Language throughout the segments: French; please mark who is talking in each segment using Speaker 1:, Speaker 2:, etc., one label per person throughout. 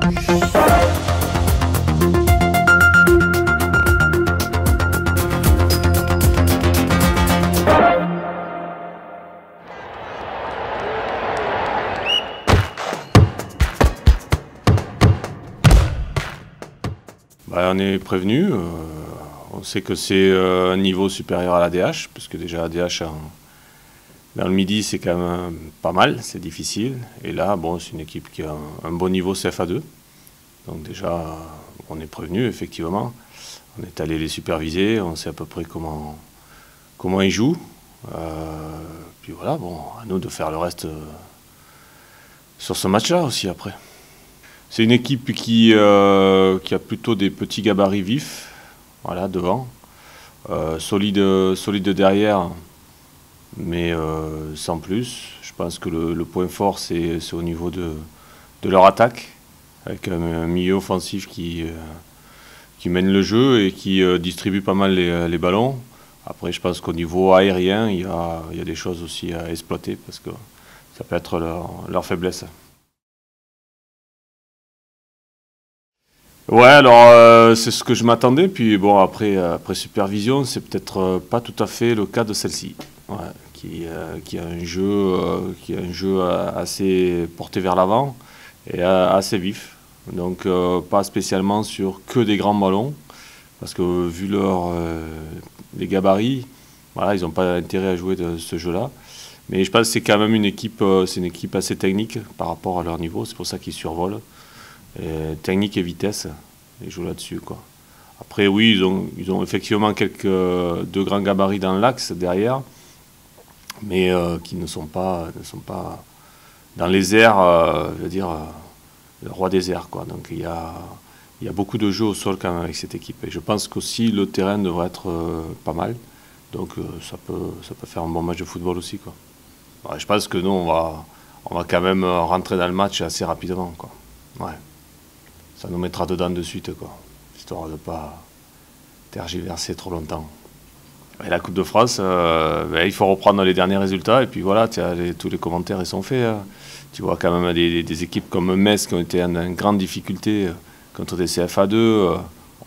Speaker 1: On est prévenu, on sait que c'est un niveau supérieur à l'ADH, parce que déjà l'ADH dans le Midi c'est quand même pas mal, c'est difficile. Et là, bon, c'est une équipe qui a un bon niveau CFA2. Donc déjà, on est prévenu, effectivement. On est allé les superviser, on sait à peu près comment ils jouent. Puis voilà, bon, à nous de faire le reste sur ce match-là aussi après. C'est une équipe qui a plutôt des petits gabarits vifs, voilà, devant, solide derrière, mais sans plus. Je pense que le point fort, c'est au niveau de leur attaque, avec un milieu offensif qui mène le jeu et qui distribue pas mal les ballons. Après, je pense qu'au niveau aérien, il y a des choses aussi à exploiter, parce que ça peut être leur faiblesse. Ouais, alors c'est ce que je m'attendais, puis bon, après supervision, c'est peut-être pas tout à fait le cas de celle-ci, ouais, qui a un jeu assez porté vers l'avant et assez vif, donc pas spécialement sur que des grands ballons, parce que vu les gabarits, voilà, ils n'ont pas intérêt à jouer de ce jeu-là. Mais je pense que c'est quand même c'est une équipe assez technique par rapport à leur niveau, c'est pour ça qu'ils survolent. Technique et vitesse, ils jouent là-dessus, quoi. Après, oui, ils ont effectivement deux grands gabarits dans l'axe derrière, mais qui ne sont pas dans les airs, je veux dire, le roi des airs, quoi. Donc il y a beaucoup de jeux au sol quand même avec cette équipe. Et je pense qu'aussi le terrain devrait être pas mal. Donc ça peut faire un bon match de football aussi, quoi. Ouais, je pense que nous, on va quand même rentrer dans le match assez rapidement, quoi. Ouais. Ça nous mettra dedans de suite, quoi, histoire de ne pas tergiverser trop longtemps. Et la Coupe de France, il faut reprendre les derniers résultats, et puis voilà, tous les commentaires ils sont faits. Hein. Tu vois quand même des équipes comme Metz qui ont été en grande difficulté contre des CFA2.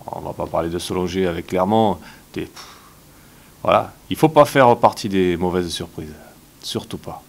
Speaker 1: On ne va pas parler de Solonger avec Clermont. Voilà, il ne faut pas faire partie des mauvaises surprises, surtout pas.